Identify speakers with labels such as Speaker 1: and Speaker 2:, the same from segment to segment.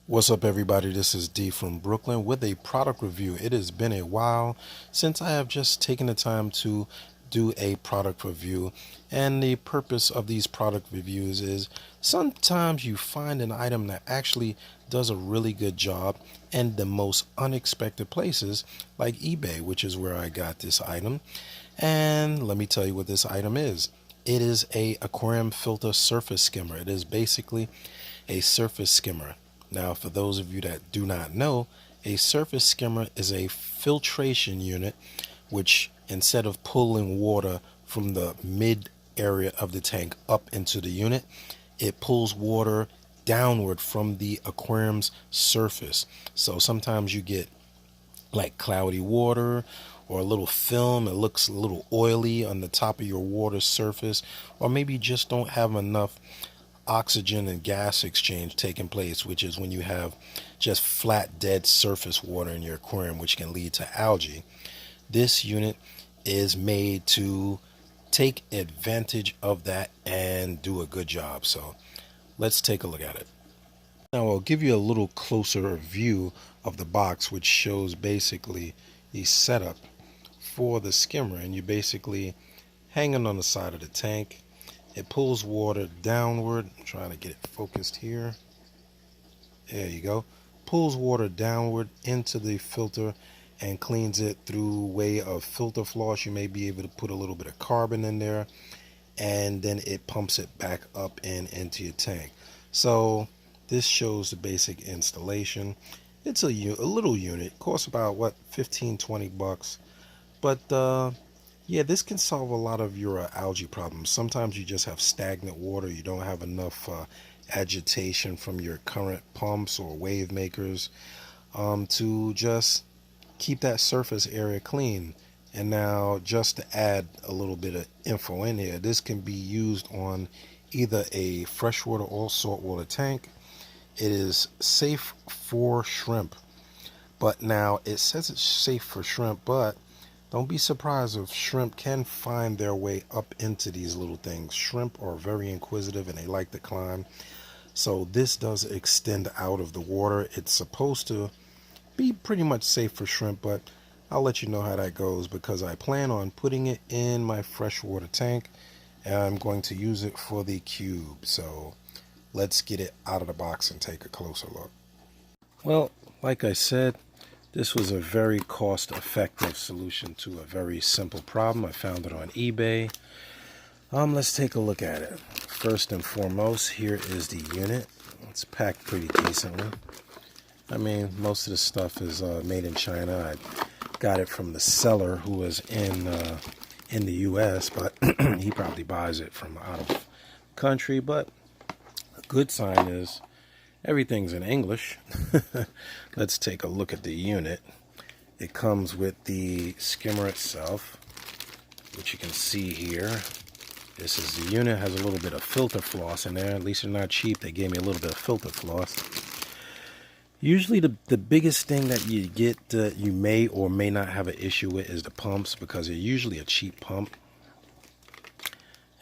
Speaker 1: What's up, everybody? This is D from Brooklyn with a product review. It has been a while since I have just taken the time to do a product review, and the purpose of these product reviews is sometimes you find an item that actually does a really good job in the most unexpected places, like eBay, which is where I got this item. And let me tell you what this item is. It is a aquarium filter surface skimmer. It is basically a surface skimmer. Now, for those of you that do not know, a surface skimmer is a filtration unit which, instead of pulling water from the mid area of the tank up into the unit, it pulls water downward from the aquarium's surface. So sometimes you get like cloudy water or a little film. It looks a little oily on the top of your water surface, or maybe you just don't have enough oxygen and gas exchange taking place, which is when you have just flat, dead surface water in your aquarium, which can lead to algae. This unit is made to take advantage of that and do a good job. So let's take a look at it. Now I'll give you a little closer view of the box, which shows basically the setup for the skimmer. And you basically hanging on the side of the tank. It pulls water downward. I'm trying to get it focused here. There you go. Pulls water downward into the filter and cleans it through way of filter floss. You may be able to put a little bit of carbon in there, and then it pumps it back up and into your tank. So this shows the basic installation. It's a little unit. Costs about what, 15-20 bucks. But yeah, this can solve a lot of your algae problems. Sometimes you just have stagnant water. You don't have enough agitation from your current pumps or wave makers to just keep that surface area clean. And now, just to add a little bit of info in here, this can be used on either a freshwater or saltwater tank. It is safe for shrimp. But now it says it's safe for shrimp, but don't be surprised if shrimp can find their way up into these little things. Shrimp are very inquisitive and they like to climb. So this does extend out of the water. It's supposed to be pretty much safe for shrimp, but I'll let you know how that goes because I plan on putting it in my freshwater tank and I'm going to use it for the cube. So let's get it out of the box and take a closer look. Well, like I said, this was a very cost-effective solution to a very simple problem. I found it on eBay. Let's take a look at it. First and foremost, here is the unit. It's packed pretty decently. I mean, most of the stuff is made in China. I got it from the seller who is in the U.S., but he probably buys it from out of country. But a good sign is everything's in English. Let's take a look at the unit. It comes with the skimmer itself, which you can see here. This is the unit. Has a little bit of filter floss in there. At least they're not cheap. They gave me a little bit of filter floss. Usually the biggest thing that you get you may or may not have an issue with is the pumps, because they're usually a cheap pump.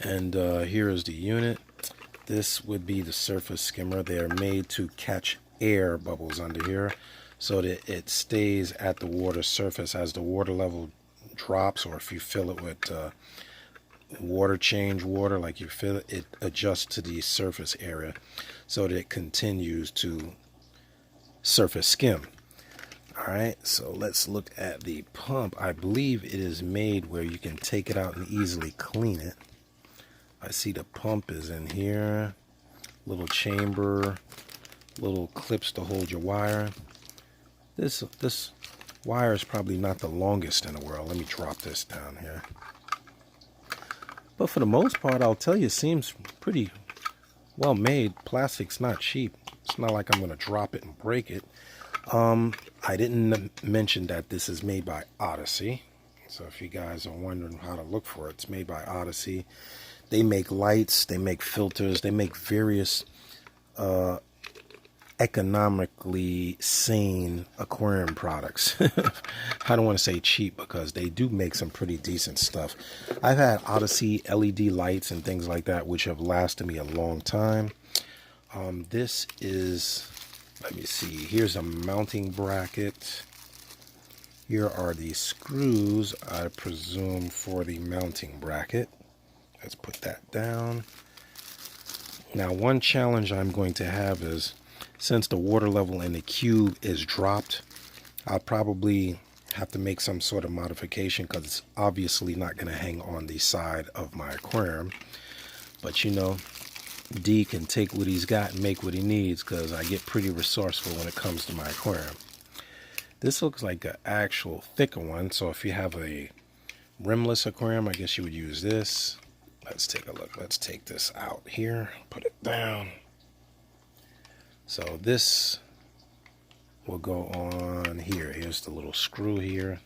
Speaker 1: And here is the unit. This would be the surface skimmer. They're made to catch air bubbles under here so that it stays at the water surface as the water level drops, or if you fill it with water change water, like you fill it, it adjusts to the surface area so that it continues to surface skim. Alright, so let's look at the pump. I believe it is made where you can take it out and easily clean it. I see the pump is in here, little chamber, little clips to hold your wire. This wire is probably not the longest in the world. Let me drop this down here. But for the most part, I'll tell you, it seems pretty well made. Plastic's not cheap. It's not like I'm going to drop it and break it. I didn't mention that this is made by Odyssey. So if you guys are wondering how to look for it, it's made by Odyssey. They make lights, they make filters, they make various economically sane aquarium products. I don't want to say cheap because they do make some pretty decent stuff. I've had Odyssey LED lights and things like that which have lasted me a long time. This is Let me see. Here's a mounting bracket. Here are the screws, I presume, for the mounting bracket. Let's put that down. Now, one challenge I'm going to have is, since the water level in the cube is dropped, I'll probably have to make some sort of modification because it's obviously not going to hang on the side of my aquarium. But you know, D can take what he's got and make what he needs, because I get pretty resourceful when it comes to my aquarium. This looks like an actual thicker one, so if you have a rimless aquarium, I guess you would use this. Let's take a look. Let's take this out here, put it down. So this will go on here. Here's the little screw here.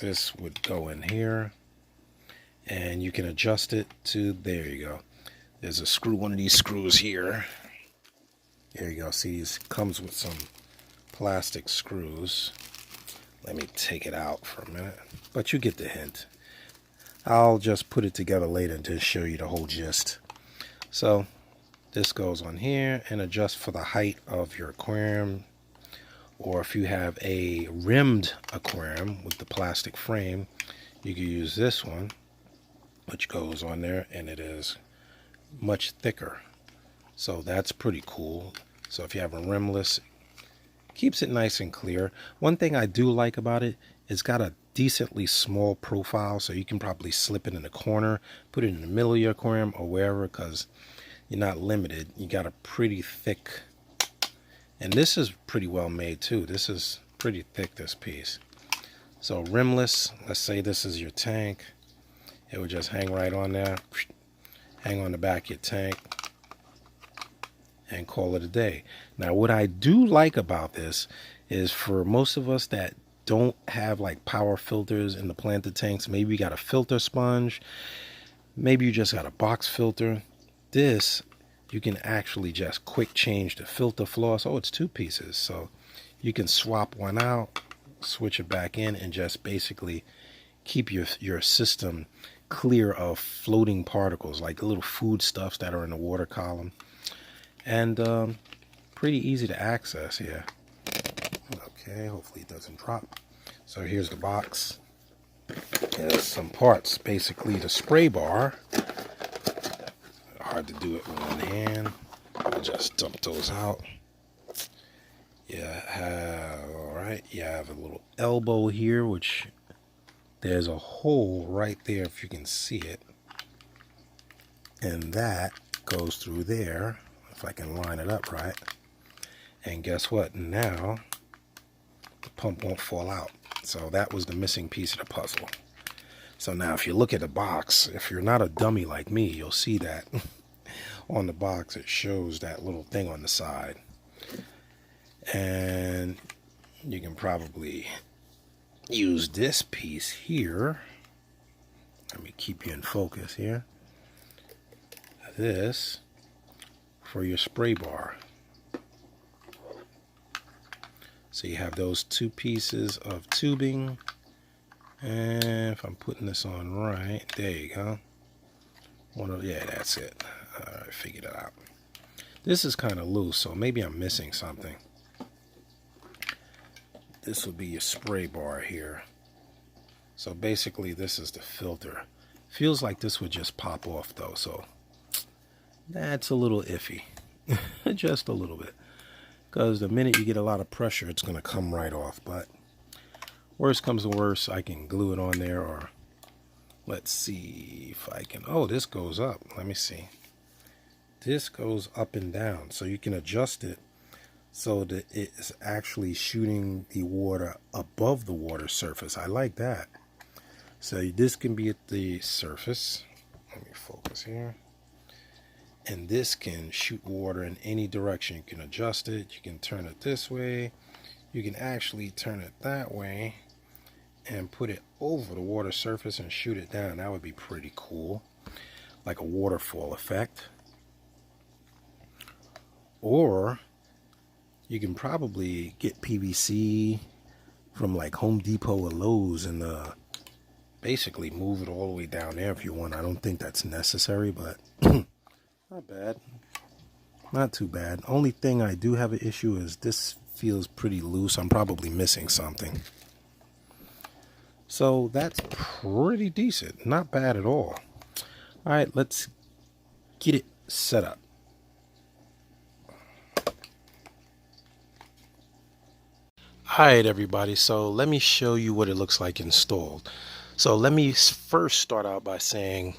Speaker 1: This would go in here, and you can adjust it to, there you go. There's a screw, one of these screws here. There you go. See, this comes with some plastic screws. Let me take it out for a minute, but you get the hint. I'll just put it together later and just show you the whole gist. So this goes on here and adjusts for the height of your aquarium, or if you have a rimmed aquarium with the plastic frame, you can use this one, which goes on there, and it is much thicker. So that's pretty cool. So if you have a rimless, keeps it nice and clear. One thing I do like about it, it's got a decently small profile, so you can probably slip it in the corner, put it in the middle of your aquarium or wherever, because you're not limited. You got a pretty thick, and this is pretty well made too. This is pretty thick, this piece. So rimless, let's say this is your tank, it would just hang right on there, hang on the back of your tank, and call it a day. Now, what I do like about this is, for most of us that don't have like power filters in the planted tanks, maybe you got a filter sponge, maybe you just got a box filter, this you can actually just quick change the filter floss. Oh, it's two pieces, so you can swap one out, switch it back in, and just basically keep your system clear of floating particles like the little foodstuffs that are in the water column. And pretty easy to access here. Okay, hopefully it doesn't drop. So here's the box. There's some parts, basically the spray bar. Hard to do it with one hand. I'll just dump those out. You have, all right, you have a little elbow here, which there's a hole right there if you can see it. And that goes through there, if I can line it up right. And guess what? Now the pump won't fall out. So that was the missing piece of the puzzle. So now if you look at the box, if you're not a dummy like me, you'll see that on the box it shows that little thing on the side. And you can probably use this piece here. Let me keep you in focus here. This for your spray bar. So you have those two pieces of tubing, and if I'm putting this on right, there you go. Yeah, that's it. I figured it out. This is kind of loose, so maybe I'm missing something. This will be your spray bar here. So basically this is the filter. Feels like this would just pop off though, so that's a little iffy. Just a little bit. Because the minute you get a lot of pressure, it's going to come right off. But worst comes to worst, I can glue it on there, or let's see if I can. Oh, this goes up. Let me see. This goes up and down, so you can adjust it so that it's actually shooting the water above the water surface. I like that. So this can be at the surface. Let me focus here. And this can shoot water in any direction. You can adjust it. You can turn it this way. You can actually turn it that way and put it over the water surface and shoot it down. That would be pretty cool. Like a waterfall effect. Or you can probably get PVC from like Home Depot or Lowe's and basically move it all the way down there if you want. I don't think that's necessary, but not bad. Not too bad. Only thing I do have an issue is this feels pretty loose. I'm probably missing something. So that's pretty decent. Not bad at all. All right, let's get it set up. Alright everybody, so let me show you what it looks like installed. So let me first start out by saying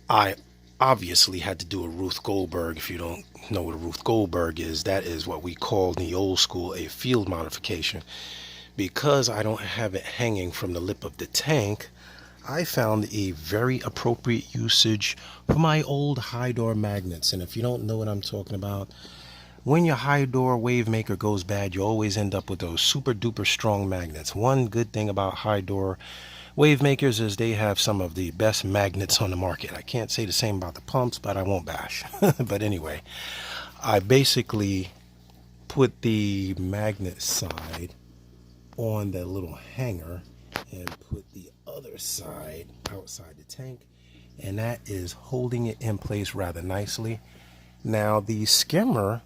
Speaker 1: I obviously had to do a Ruth Goldberg. If you don't know what a Ruth Goldberg is, that is what we called in the old school a field modification. Because I don't have it hanging from the lip of the tank, I found a very appropriate usage for my old high door magnets. And if you don't know what I'm talking about, when your high door wave maker goes bad, you always end up with those super duper strong magnets. One good thing about high door wave makers is they have some of the best magnets on the market. I can't say the same about the pumps, but I won't bash. But anyway, I basically put the magnet side on the little hanger and put the other side outside the tank, and that is holding it in place rather nicely. Now the skimmer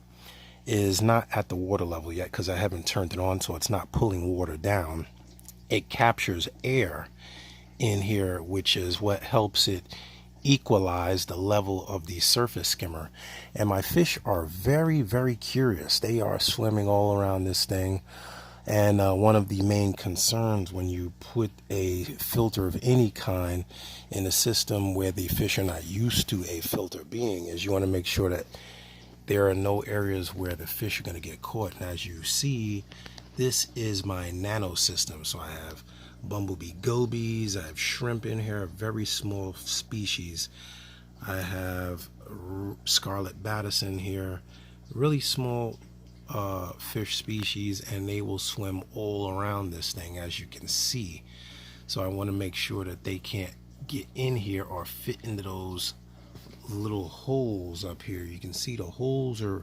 Speaker 1: is not at the water level yet because I haven't turned it on, so it's not pulling water down. It captures air in here, which is what helps it equalize the level of the surface skimmer. And my fish are very, very curious. They are swimming all around this thing. And one of the main concerns when you put a filter of any kind in a system where the fish are not used to a filter being is you want to make sure that there are no areas where the fish are going to get caught. And as you see, this is my nano system. So I have bumblebee gobies, I have shrimp in here, a very small species. I have scarlet battison here, really small fish species, and they will swim all around this thing, as you can see. So I want to make sure that they can't get in here or fit into those little holes up here. You can see the holes are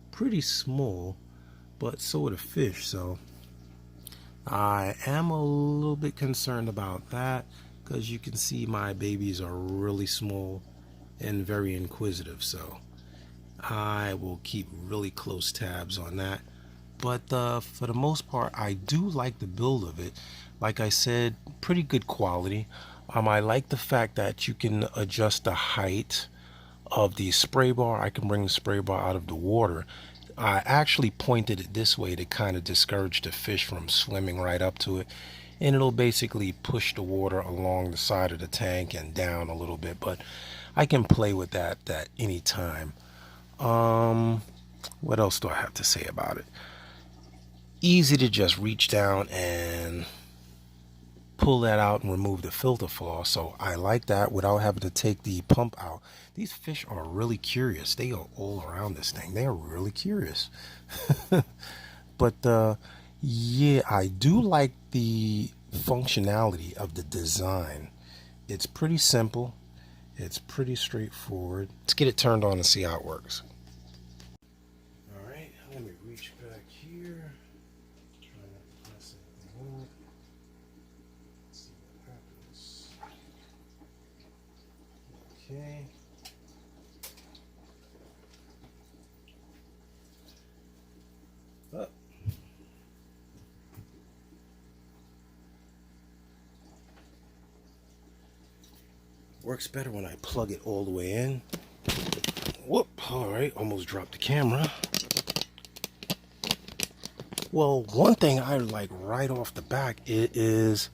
Speaker 1: pretty small, but so are the fish. So I am a little bit concerned about that because you can see my babies are really small and very inquisitive. So I will keep really close tabs on that. But for the most part, I do like the build of it. Like I said, pretty good quality. I like the fact that you can adjust the height of the spray bar. I can bring the spray bar out of the water. I actually pointed it this way to kind of discourage the fish from swimming right up to it, and it'll basically push the water along the side of the tank and down a little bit, but I can play with that at any time. What else do I have to say about it? Easy to just reach down and pull that out and remove the filter flaw, so I like that without having to take the pump out. These fish are really curious. They are all around this thing. They are really curious. But yeah, I do like the functionality of the design. It's pretty simple. It's pretty straightforward. Let's get it turned on and see how it works. All right, let me reach back here. Try not to mess anything up. See what happens. Okay. Up. Works better when I plug it all the way in. Whoop, all right, almost dropped the camera. Well, one thing I like right off the back, it is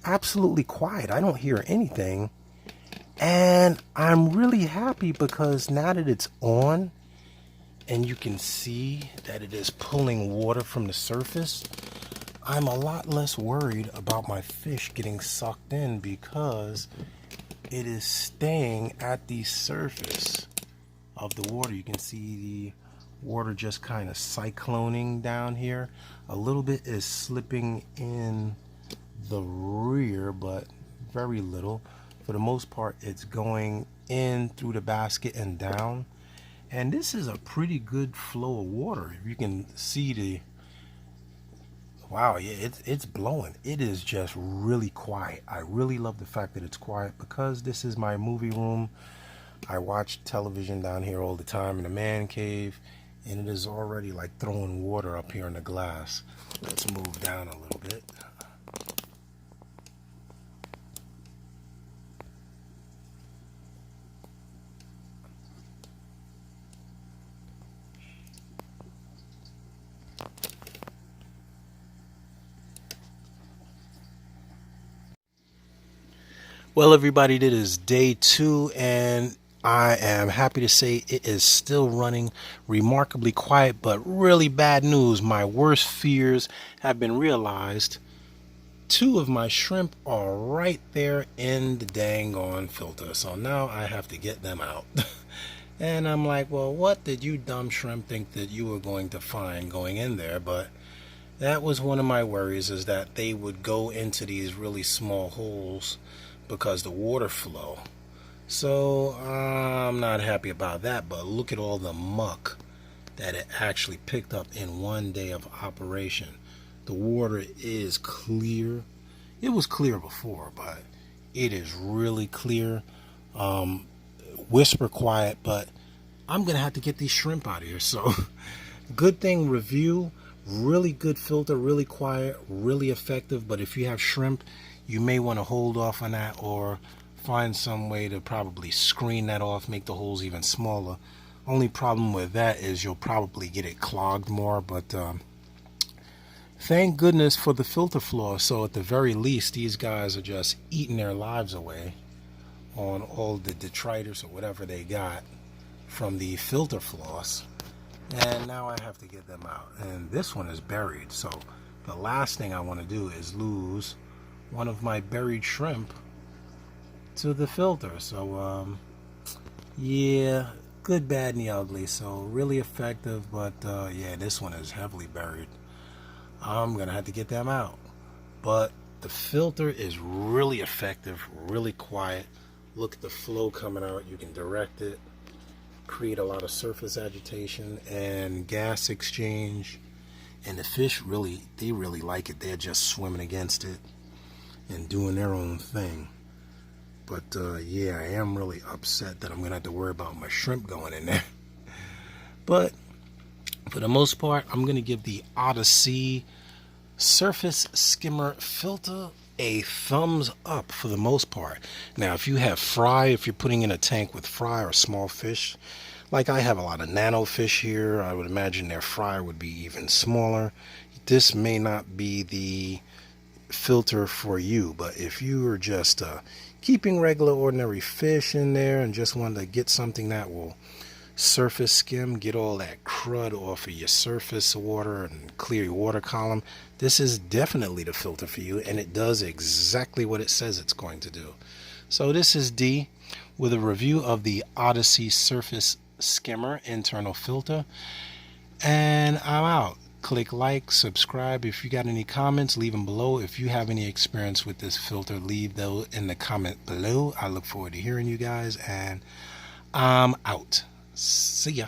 Speaker 1: absolutely quiet. I don't hear anything. And I'm really happy because now that it's on and you can see that it is pulling water from the surface, I'm a lot less worried about my fish getting sucked in because it is staying at the surface of the water. You can see the water just kind of cycloning down here. A little bit is slipping in the rear, but very little. For the most part, it's going in through the basket and down. And this is a pretty good flow of water. If you can see the, wow, yeah, it's blowing. It is just really quiet. I really love the fact that it's quiet because this is my movie room. I watch television down here all the time in the man cave, and it is already like throwing water up here in the glass. Let's move down a little bit. Well, everybody, it is day 2, and I am happy to say it is still running remarkably quiet, but really bad news. My worst fears have been realized. 2 of my shrimp are right there in the dang on filter, so now I have to get them out. And I'm like, well, what did you dumb shrimp think that you were going to find going in there? But that was one of my worries, is that they would go into these really small holes because the water flow. So I'm not happy about that, but look at all the muck that it actually picked up in one day of operation. The water is clear. It was clear before, but it is really clear. Whisper quiet, but I'm gonna have to get these shrimp out of here. So good thing review, really good filter, really quiet, really effective. But if you have shrimp, you may want to hold off on that, or find some way to probably screen that off, make the holes even smaller. Only problem with that is you'll probably get it clogged more, but thank goodness for the filter floss. So at the very least, these guys are just eating their lives away on all the detritus or whatever they got from the filter floss. And now I have to get them out. And this one is buried, so the last thing I want to do is lose one of my buried shrimp to the filter. So yeah, good, bad, and the ugly. So really effective, but yeah, this one is heavily buried. I'm gonna have to get them out. But the filter is really effective, really quiet. Look at the flow coming out. You can direct it, create a lot of surface agitation and gas exchange, and the fish really, they really like it. They're just swimming against it and doing their own thing. But yeah, I am really upset that I'm gonna have to worry about my shrimp going in there. But for the most part, I'm gonna give the Odyssey Surface Skimmer filter a thumbs up for the most part. Now, if you have fry, if you're putting in a tank with fry or small fish, like I have a lot of nano fish here, I would imagine their fry would be even smaller. This may not be the filter for you, but if you are just keeping regular ordinary fish in there and just want to get something that will surface skim, get all that crud off of your surface water and clear your water column, this is definitely the filter for you, and it does exactly what it says it's going to do. So this is D with a review of the Odyssey Surface Skimmer internal filter, and I'm out. Click like, subscribe. If you got any comments, leave them below. If you have any experience with this filter, leave those in the comment below. I look forward to hearing you guys, and I'm out. See ya.